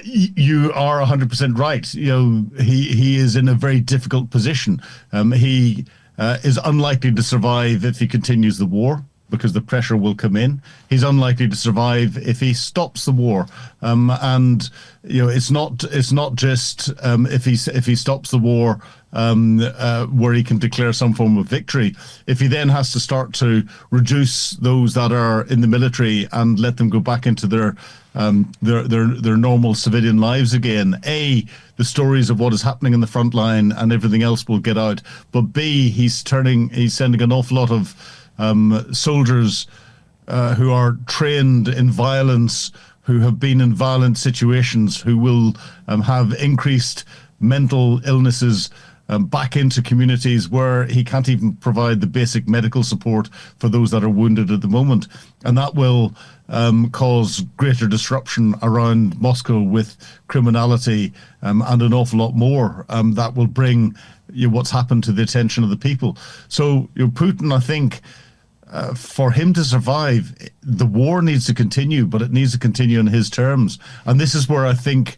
You are 100% right. He is in a very difficult position. He is unlikely to survive if he continues the war, because the pressure will come in. He's unlikely to survive if he stops the war, and it's not just if he stops the war where he can declare some form of victory. If he then has to start to reduce those that are in the military and let them go back into their normal civilian lives again, A, the stories of what is happening in the front line and everything else will get out, but B, he's sending an awful lot of soldiers who are trained in violence, who have been in violent situations, who will have increased mental illnesses back into communities where he can't even provide the basic medical support for those that are wounded at the moment. And that will cause greater disruption around Moscow with criminality and an awful lot more that will bring what's happened to the attention of the people. So Putin, I think, for him to survive, the war needs to continue, but it needs to continue on his terms. And this is where I think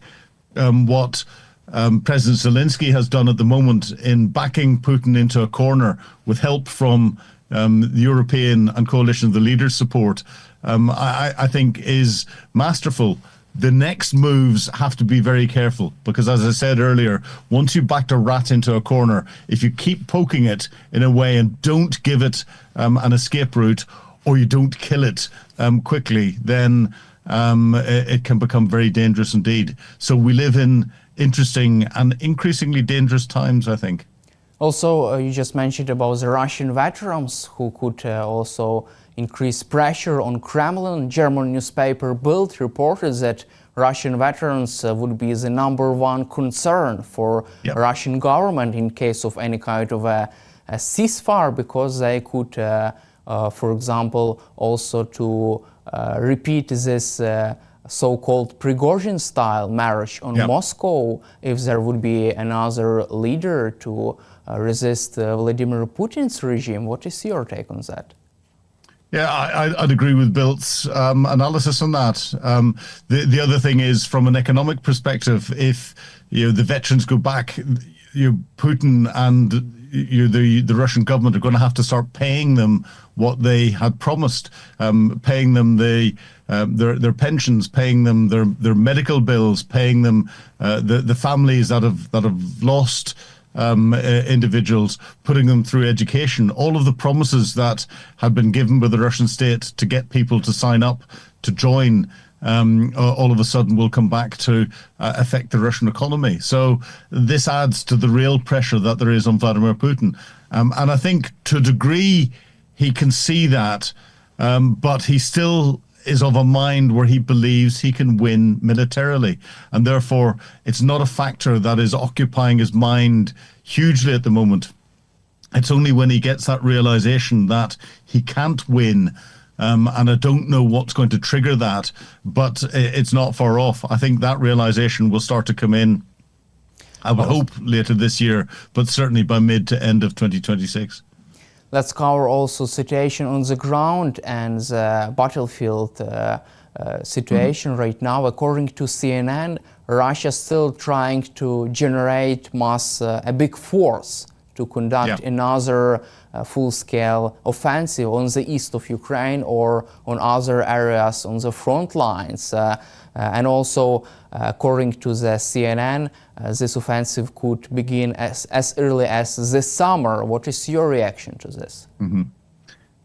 what President Zelensky has done at the moment in backing Putin into a corner with help from the European and coalition of the leaders' support, I think is masterful. The next moves have to be very careful, because as I said earlier, once you backed a rat into a corner, if you keep poking it in a way and don't give it an escape route, or you don't kill it quickly, then it can become very dangerous indeed. So we live in interesting and increasingly dangerous times, I think. Also, you just mentioned about the Russian veterans who could also increase pressure on Kremlin. German newspaper Bild reported that Russian veterans would be the #1 concern for Russian government in case of any kind of a ceasefire, because they could, for example, also to repeat this so-called Prigozhin-style march on Moscow if there would be another leader to resist Vladimir Putin's regime. What is your take on that? Yeah, I'd agree with Bild's analysis on that. The other thing is, from an economic perspective, if the veterans go back, Putin and the Russian government are going to have to start paying them what they had promised, paying them their pensions, paying them their medical bills, paying them the families that have lost individuals, putting them through education. All of the promises that had been given by the Russian state to get people to sign up to join, all of a sudden will come back to affect the Russian economy. So this adds to the real pressure that there is on Vladimir Putin. And I think to a degree he can see that, but he still is of a mind where he believes he can win militarily. And therefore, it's not a factor that is occupying his mind hugely at the moment. It's only when he gets that realization that he can't win, and I don't know what's going to trigger that, but it's not far off. I think that realization will start to come in, I would hope, later this year, but certainly by mid to end of 2026. Let's cover also situation on the ground and the battlefield situation right now. According to CNN, Russia is still trying to generate a big force to conduct another full-scale offensive on the east of Ukraine or on other areas on the front lines. And also, according to the CNN, this offensive could begin as early as this summer. What is your reaction to this?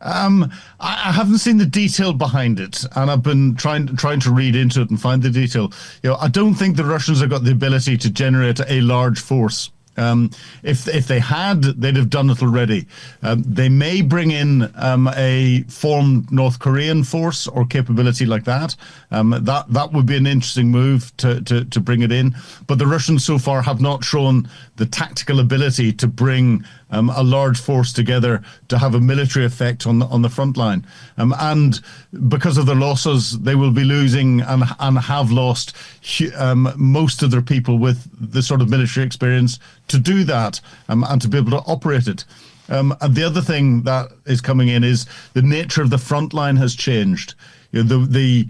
I haven't seen the detail behind it, and I've been trying to read into it and find the detail. I don't think the Russians have got the ability to generate a large force. If they had, they'd have done it already. They may bring in a formed North Korean force or capability like that. That would be an interesting move to bring it in. But the Russians so far have not shown the tactical ability to bring a large force together to have a military effect on the front line. And because of their losses, they will be losing and have lost most of their people with the sort of military experience to do that and to be able to operate it. And the other thing that is coming in is the nature of the front line has changed. The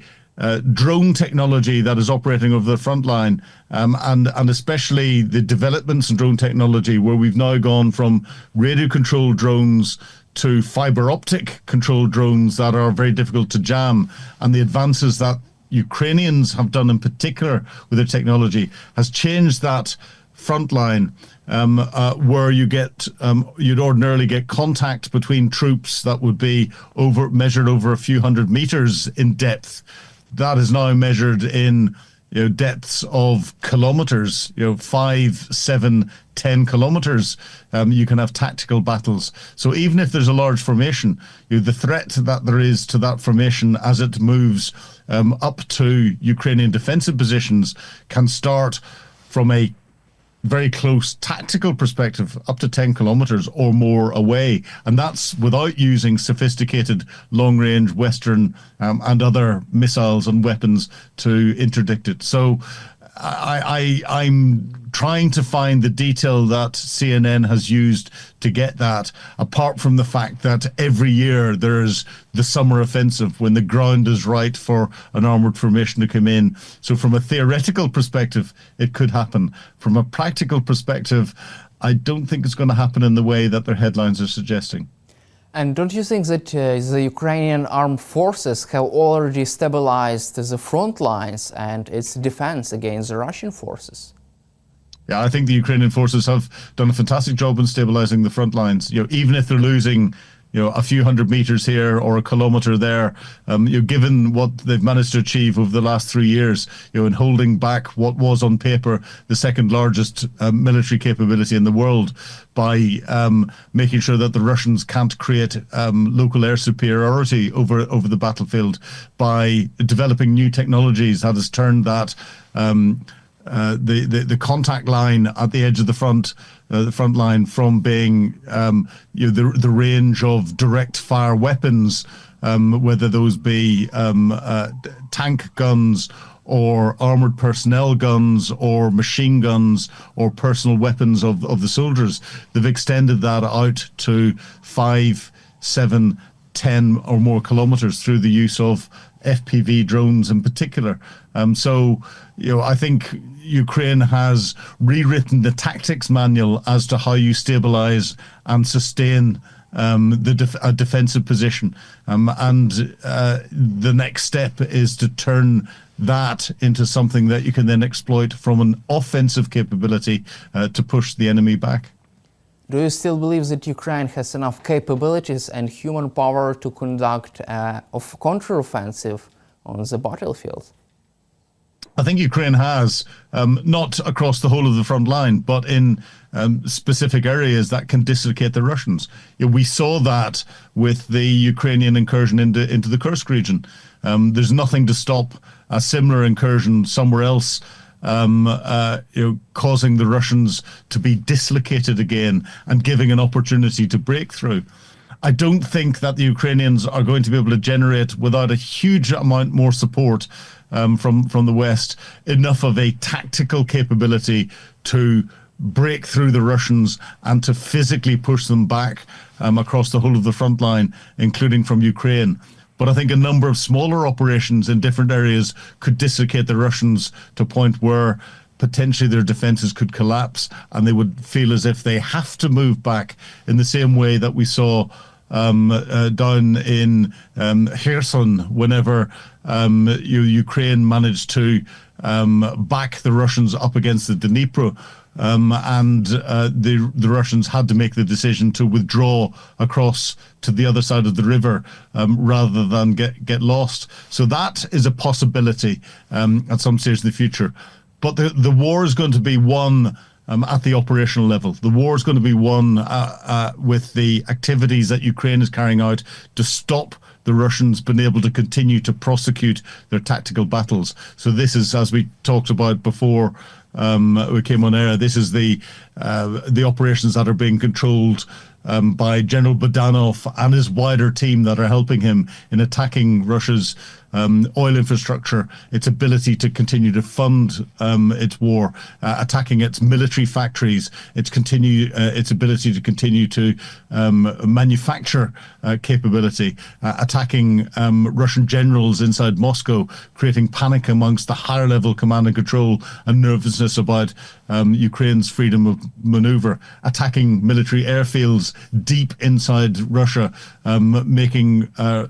drone technology that is operating over the front line, and especially the developments in drone technology, where we've now gone from radio-controlled drones to fiber optic controlled drones that are very difficult to jam, and the advances that Ukrainians have done in particular with their technology has changed that front line, where you'd ordinarily get contact between troops that would be measured over a few hundred meters in depth. That is now measured in depths of kilometers, 5, 7, 10 kilometers. You can have tactical battles. So even if there's a large formation, the threat that there is to that formation as it moves up to Ukrainian defensive positions can start from a very close tactical perspective up to 10 kilometers or more away. And that's without using sophisticated long-range Western and other missiles and weapons to interdict it. So I'm trying to find the detail that CNN has used to get that, apart from the fact that every year there's the summer offensive when the ground is right for an armored formation to come in. So from a theoretical perspective, it could happen. From a practical perspective, I don't think it's going to happen in the way that their headlines are suggesting. And don't you think that the Ukrainian armed forces have already stabilized the front lines and its defense against the Russian forces? Yeah, I think the Ukrainian forces have done a fantastic job in stabilizing the front lines. Even if they're losing, a few hundred meters here or a kilometer there, given what they've managed to achieve over the last 3 years, in holding back what was on paper the second largest military capability in the world, by making sure that the Russians can't create local air superiority over the battlefield, by developing new technologies that has turned that the contact line at the edge of the front line from being the range of direct fire weapons, whether those be tank guns or armored personnel guns or machine guns or personal weapons of the soldiers. They've extended that out to 5, 7, 10 or more kilometers through the use of FPV drones in particular. So I think Ukraine has rewritten the tactics manual as to how you stabilize and sustain a defensive position. And the next step is to turn that into something that you can then exploit from an offensive capability to push the enemy back. Do you still believe that Ukraine has enough capabilities and human power to conduct a counteroffensive on the battlefield? I think Ukraine has, not across the whole of the front line, but in specific areas that can dislocate the Russians. We saw that with the Ukrainian incursion into the Kursk region. There's nothing to stop a similar incursion somewhere else, causing the Russians to be dislocated again and giving an opportunity to break through. I don't think that the Ukrainians are going to be able to generate, without a huge amount more support from the West, enough of a tactical capability to break through the Russians and to physically push them back across the whole of the front line, including from Ukraine. But I think a number of smaller operations in different areas could dislocate the Russians to a point where potentially their defenses could collapse and they would feel as if they have to move back, in the same way that we saw down in Kherson, whenever Ukraine managed to back the Russians up against the Dnipro, and the Russians had to make the decision to withdraw across to the other side of the river rather than get lost. So that is a possibility at some stage in the future. But the war is going to be won at the operational level. The war is going to be won with the activities that Ukraine is carrying out to stop the Russians being able to continue to prosecute their tactical battles. So this is, as we talked about before we came on air, this is the operations that are being controlled by General Budanov and his wider team that are helping him in attacking Russia's oil infrastructure, its ability to continue to fund its war, attacking its military factories, its ability to continue to manufacture capability, attacking Russian generals inside Moscow, creating panic amongst the higher level command and control and nervousness about Ukraine's freedom of maneuver, attacking military airfields deep inside Russia, making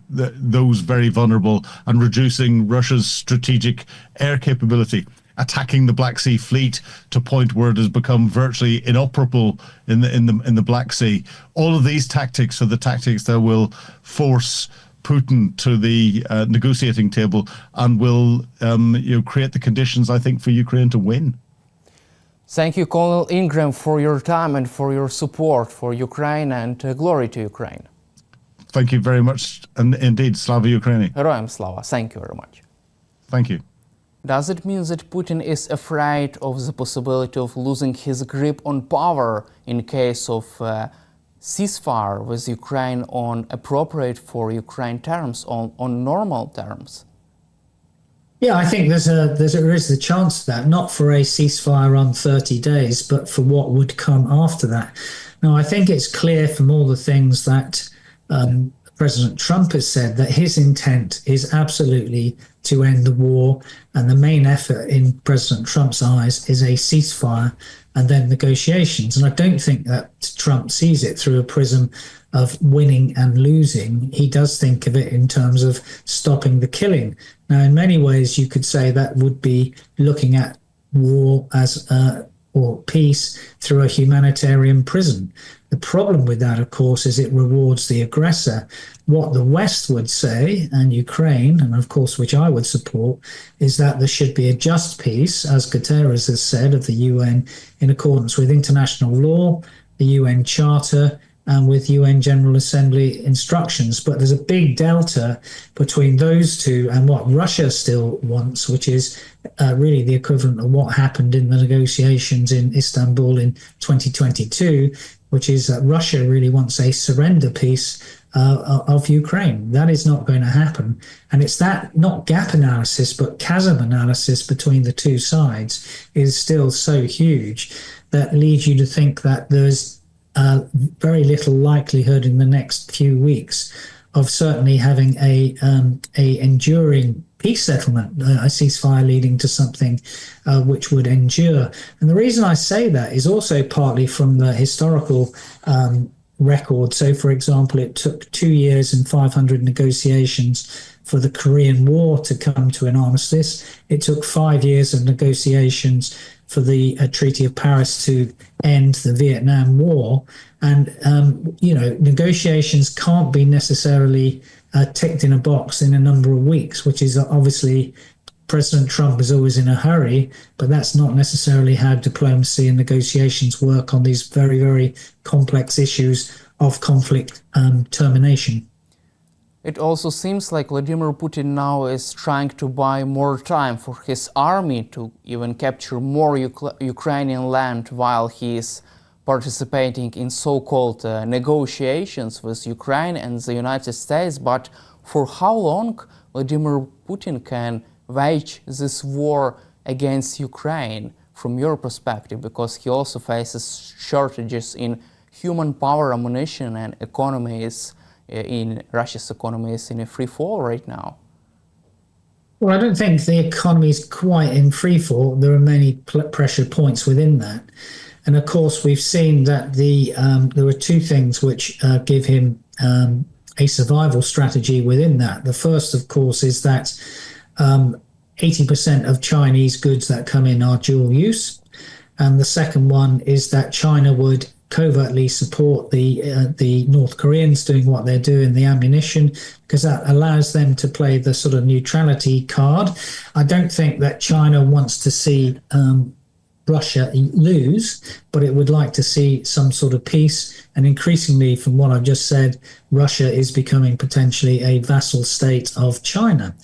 those very vulnerable and reducing Russia's strategic air capability, attacking the Black Sea fleet to a point where it has become virtually inoperable in the Black Sea. All of these tactics are the tactics that will force Putin to the negotiating table and will create the conditions, I think, for Ukraine to win. Thank you, Colonel Ingram, for your time and for your support for Ukraine, and glory to Ukraine. Thank you very much, and indeed, Slava Ukraini. Героям слава. Thank you very much. Thank you. Does it mean that Putin is afraid of the possibility of losing his grip on power in case of ceasefire with Ukraine on appropriate for Ukraine terms, on normal terms? Yeah, I think there is the chance of that, not for a ceasefire on 30 days, but for what would come after that. Now, I think it's clear from all the things that President Trump has said that his intent is absolutely to end the war, and the main effort in President Trump's eyes is a ceasefire and then negotiations. And I don't think that Trump sees it through a prism of winning and losing. He does think of it in terms of stopping the killing. Now, in many ways, you could say that would be looking at war as or peace through a humanitarian prism. The problem with that, of course, is it rewards the aggressor. What the West would say, and Ukraine, and of course, which I would support, is that there should be a just peace, as Guterres has said, of the UN, in accordance with international law, the UN Charter, and with UN General Assembly instructions. But there's a big delta between those two and what Russia still wants, which is really the equivalent of what happened in the negotiations in Istanbul in 2022, which is that Russia really wants a surrender peace of Ukraine. That is not going to happen. And it's that, not gap analysis, but chasm analysis between the two sides is still so huge that leads you to think that there's very little likelihood in the next few weeks of certainly having a enduring peace settlement, a ceasefire leading to something which would endure. And the reason I say that is also partly from the historical record. So, for example, it took 2 years and 500 negotiations for the Korean War to come to an armistice. It took 5 years of negotiations for the Treaty of Paris to end the Vietnam War. And, negotiations can't be necessarily ticked in a box in a number of weeks, which is obviously President Trump is always in a hurry, but that's not necessarily how diplomacy and negotiations work on these very, very complex issues of conflict termination. It also seems like Vladimir Putin now is trying to buy more time for his army to even capture more Ukrainian land while he is participating in so-called negotiations with Ukraine and the United States. But for how long Vladimir Putin can wage this war against Ukraine from your perspective? Because he also faces shortages in human power, ammunition, and economies. In Russia's economy is in a free fall right now. Well, I don't think the economy is quite in free fall. There are many pressure points within that. And of course, we've seen that there are two things which give him a survival strategy within that. The first, of course, is that 80% of Chinese goods that come in are dual use. And the second one is that China would covertly support the North Koreans doing what they're doing, the ammunition, because that allows them to play the sort of neutrality card. I don't think that China wants to see Russia lose, but it would like to see some sort of peace. And increasingly, from what I've just said, Russia is becoming potentially a vassal state of China.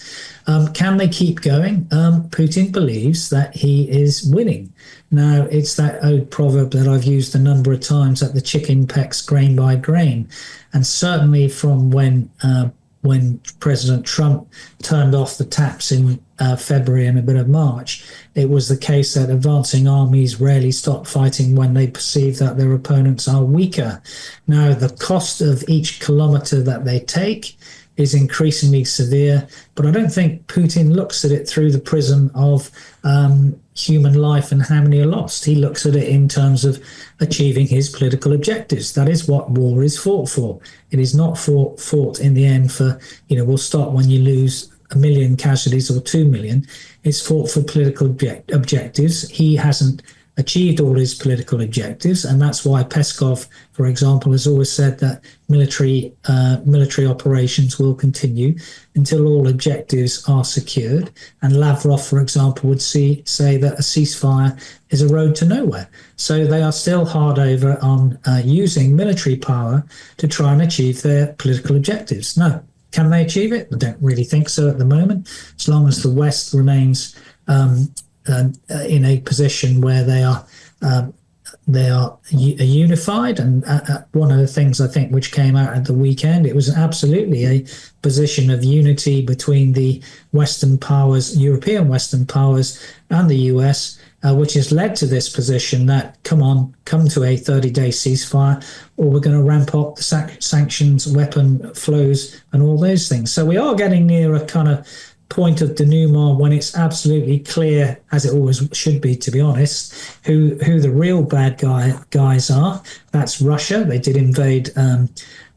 Can they keep going? Putin believes that he is winning. Now, it's that old proverb that I've used a number of times, that the chicken pecks grain by grain. And certainly from when when President Trump turned off the taps in February and a bit of March, it was the case that advancing armies rarely stop fighting when they perceive that their opponents are weaker. Now, the cost of each kilometer that they take is increasingly severe, but I don't think Putin looks at it through the prism of human life and how many are lost. He looks at it in terms of achieving his political objectives. That is what war is fought for. It is not fought in the end for, we'll stop when you lose 1 million casualties or 2 million. It's fought for political objectives. He hasn't achieved all his political objectives, and that's why Peskov, for example, has always said that military operations will continue until all objectives are secured. And Lavrov, for example, would say that a ceasefire is a road to nowhere. So they are still hard over on using military power to try and achieve their political objectives. Now, can they achieve it? I don't really think so at the moment, as long as the West remains in a position where they are unified. And one of the things I think which came out at the weekend, it was absolutely a position of unity between the Western powers, European Western powers, and the US, which has led to this position that come to a 30-day ceasefire, or we're going to ramp up the sanctions, weapon flows, and all those things. So we are getting near a kind of point of denouement when it's absolutely clear, as it always should be, to be honest, who the real bad guys are. That's Russia. They did invade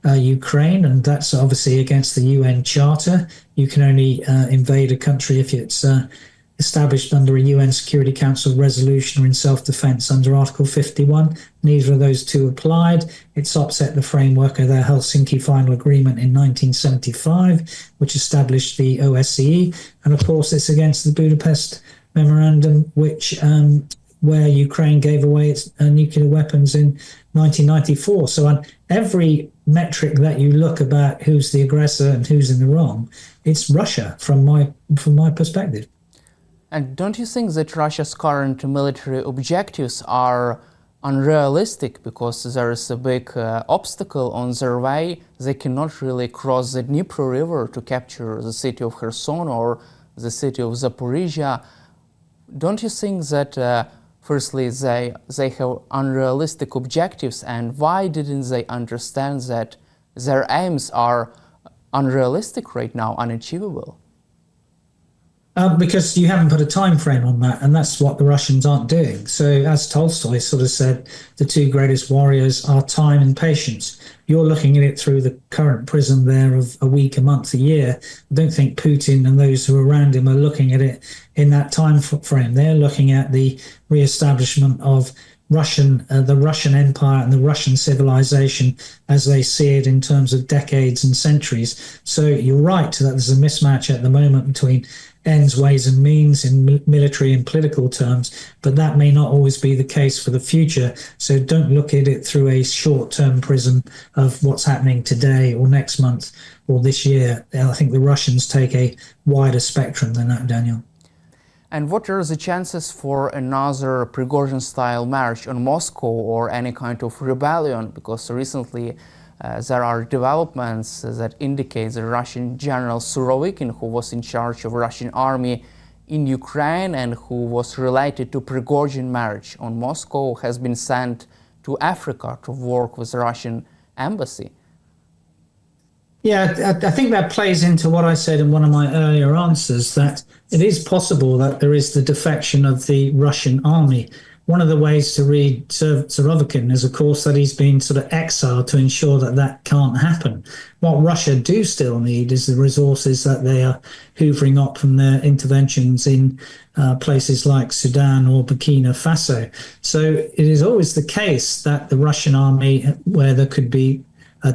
Ukraine, and that's obviously against the UN Charter. You can only invade a country if it's established under a UN Security Council resolution or in self-defense under Article 51. Neither of those two applied. It's upset the framework of their Helsinki Final Agreement in 1975, which established the OSCE. And of course, it's against the Budapest Memorandum, which where Ukraine gave away its nuclear weapons in 1994. So on every metric that you look about who's the aggressor and who's in the wrong, it's Russia from my perspective. And don't you think that Russia's current military objectives are unrealistic because there is a big obstacle on their way? They cannot really cross the Dnipro River to capture the city of Kherson or the city of Zaporizhia. Don't you think that, firstly, they have unrealistic objectives, and why didn't they understand that their aims are unrealistic right now, unachievable? Because you haven't put a time frame on that, and that's what the Russians aren't doing. So as Tolstoy sort of said, the two greatest warriors are time and patience. You're looking at it through the current prism there of a week, a month, a year. I don't think Putin and those who are around him are looking at it in that time frame. They're looking at the re-establishment of the Russian Empire and the Russian civilization as they see it in terms of decades and centuries. So you're right that there's a mismatch at the moment between ends, ways and means in military and political terms, but that may not always be the case for the future. So don't look at it through a short-term prism of what's happening today or next month or this year. I think the Russians take a wider spectrum than that, Daniel. And what are the chances for another Prigozhin-style march on Moscow or any kind of rebellion? Because recently there are developments that indicate the Russian General Surovikin, who was in charge of Russian army in Ukraine and who was related to Prigozhin march on Moscow, has been sent to Africa to work with the Russian embassy. Yeah, I think that plays into what I said in one of my earlier answers, that it is possible that there is the defection of the Russian army. One of the ways to read Surovikin is, of course, that he's been sort of exiled to ensure that that can't happen. What Russia do still need is the resources that they are hoovering up from their interventions in places like Sudan or Burkina Faso. So it is always the case that the Russian army, where there could be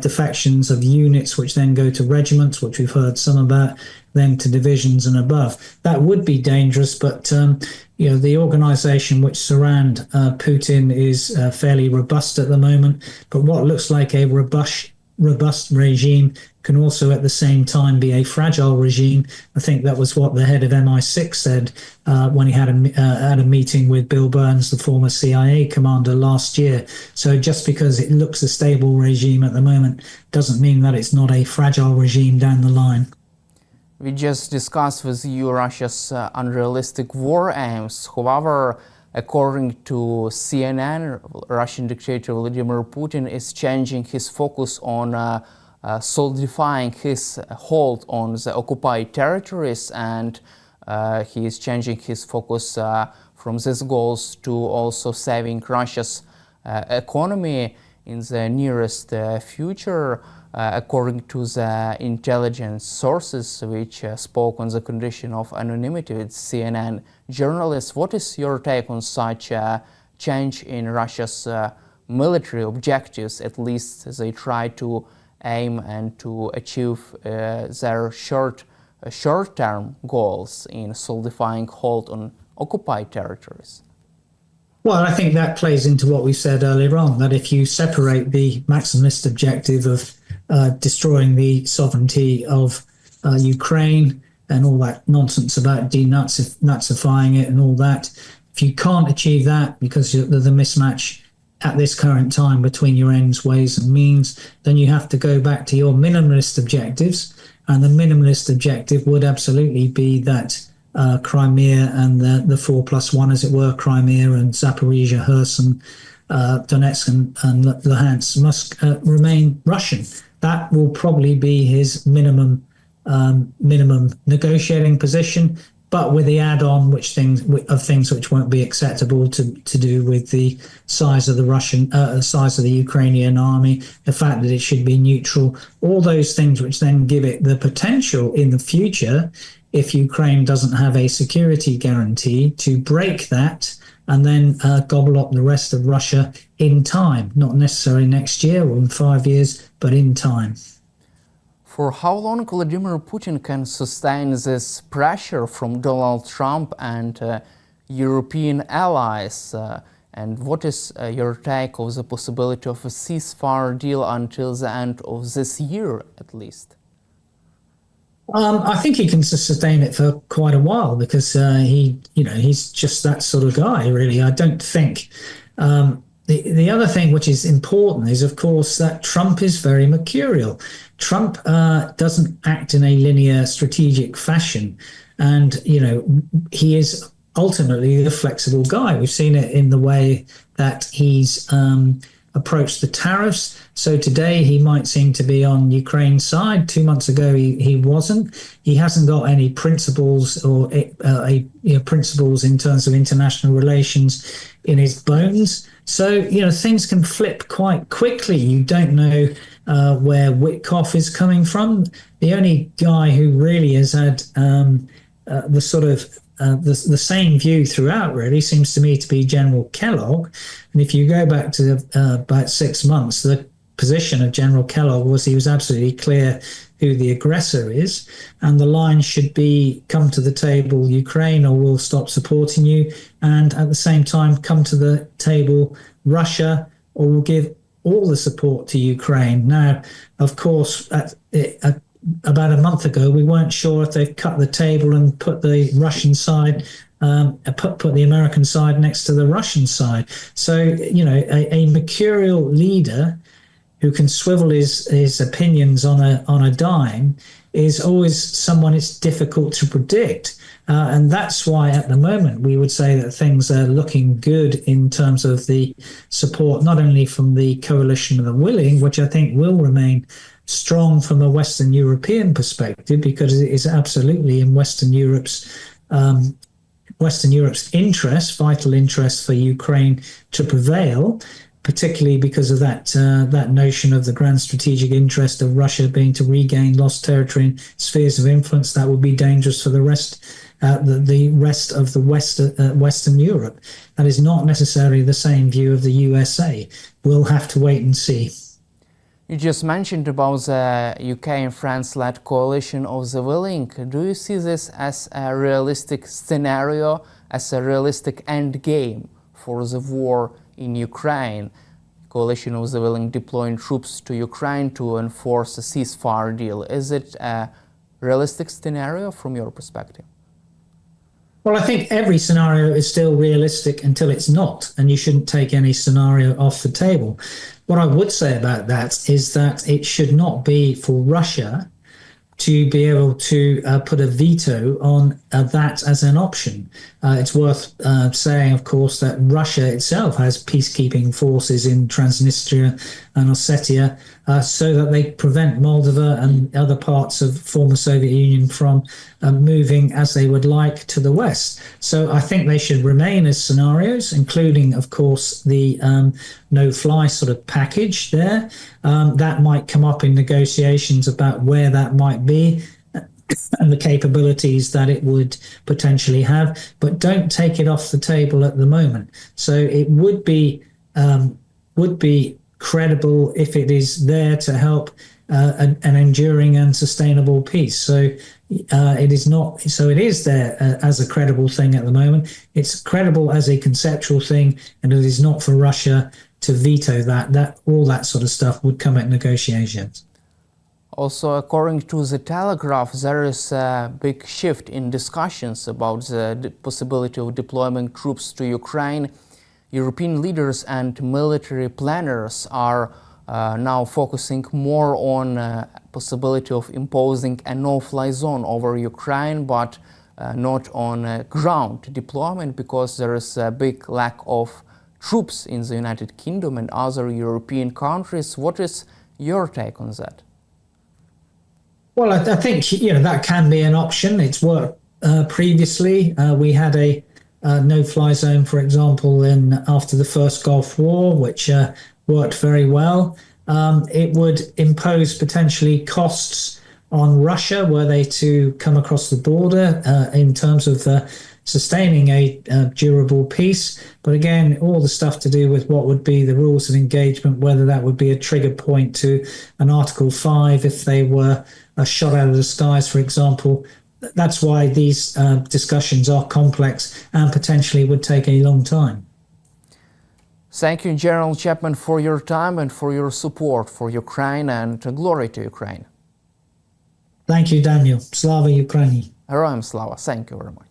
defections of units which then go to regiments, which we've heard some about, then to divisions and above. That would be dangerous, but the organization which surround Putin is fairly robust at the moment. But what looks like a robust regime can also at the same time be a fragile regime. I think that was what the head of MI6 said when he had a meeting with Bill Burns, the former CIA commander, last year. So just because it looks a stable regime at the moment doesn't mean that it's not a fragile regime down the line. We just discussed with you Russia's unrealistic war aims. However, according to CNN, Russian dictator Vladimir Putin is changing his focus on solidifying his hold on the occupied territories, and he is changing his focus from these goals to also saving Russia's economy in the nearest future. According to the intelligence sources which spoke on the condition of anonymity with CNN journalists, what is your take on such a change in Russia's military objectives? At least they try to aim and to achieve their short-term goals in solidifying hold on occupied territories. Well, I think that plays into what we said earlier on, that if you separate the maximalist objective of destroying the sovereignty of Ukraine and all that nonsense about denazifying it and all that, if you can't achieve that because of the mismatch at this current time between your ends, ways and means, then you have to go back to your minimalist objectives. And the minimalist objective would absolutely be that Crimea and the 4+1, as it were, Crimea and Zaporizhia, Kherson, Donetsk and Luhansk must remain Russian. That will probably be his minimum negotiating position, but with the add-on things which won't be acceptable to do with the size of the size of the Ukrainian army, the fact that it should be neutral, all those things which then give it the potential in the future, if Ukraine doesn't have a security guarantee, to break that and then gobble up the rest of Russia in time, not necessarily next year or in 5 years, but in time. For how long Vladimir Putin can sustain this pressure from Donald Trump and European allies? And what is your take of the possibility of a ceasefire deal until the end of this year, at least? I think he can sustain it for quite a while because he's just that sort of guy, really. I don't think. The other thing which is important is, of course, that Trump is very mercurial. Trump doesn't act in a linear strategic fashion, and he is ultimately the flexible guy. We've seen it in the way that he's approached the tariffs. So today he might seem to be on Ukraine's side. 2 months ago he wasn't. He hasn't got any principles or principles in terms of international relations in his bones. So things can flip quite quickly. You don't know where Witkoff is coming from. The only guy who really has had the sort of the same view throughout really seems to me to be General Kellogg. And if you go back to about 6 months, the position of General Kellogg was he was absolutely clear who the aggressor is, and the line should be come to the table Ukraine or we'll stop supporting you, and at the same time come to the table Russia or we'll give all the support to Ukraine. Now, of course, about a month ago, we weren't sure if they'd cut the table and put the Russian side, put the American side next to the Russian side. So, a mercurial leader who can swivel his opinions on a dime is always someone it's difficult to predict. And that's why at the moment we would say that things are looking good in terms of the support, not only from the coalition of the willing, which I think will remain strong from a Western European perspective, because it is absolutely in Western Europe's interest, vital interest for Ukraine to prevail, particularly because of that notion of the grand strategic interest of Russia being to regain lost territory and spheres of influence. That would be dangerous for the rest of the Western Europe. That is not necessarily the same view of the USA. We'll have to wait and see. You just mentioned about the UK and France-led coalition of the willing. Do you see this as a realistic scenario, as a realistic end game for the war in Ukraine? coalition was willing deploying troops to Ukraine to enforce a ceasefire deal. Is it a realistic scenario from your perspective? Well, I think every scenario is still realistic until it's not, and you shouldn't take any scenario off the table. What I would say about that is that it should not be for Russia to be able to put a veto on that as an option. It's worth saying, of course, that Russia itself has peacekeeping forces in Transnistria and Ossetia so that they prevent Moldova and other parts of former Soviet Union from moving as they would like to the west. So I think they should remain as scenarios, including, of course, the no-fly sort of package there. That might come up in negotiations about where that might be and the capabilities that it would potentially have, but don't take it off the table at the moment. So it would be credible if it is there to help an enduring and sustainable peace. So it is not. So it is there as a credible thing at the moment. It's credible as a conceptual thing, and it is not for Russia to veto that. That all that sort of stuff would come at negotiations. Also, according to The Telegraph, there is a big shift in discussions about the possibility of deploying troops to Ukraine. European leaders and military planners are now focusing more on possibility of imposing a no-fly zone over Ukraine, but not on ground deployment, because there is a big lack of troops in the United Kingdom and other European countries. What is your take on that? Well, I think that can be an option. It's worked previously. We had a no-fly zone, for example, after the first Gulf War, which worked very well. It would impose potentially costs on Russia were they to come across the border in terms of sustaining a durable peace. But again, all the stuff to do with what would be the rules of engagement, whether that would be a trigger point to an Article 5 if they were shot out of the skies, for example. That's why these discussions are complex and potentially would take a long time. Thank you, General Chapman, for your time and for your support for Ukraine, and glory to Ukraine. Thank you, Daniel. Slava Ukraini. Heroям слава. Thank you very much.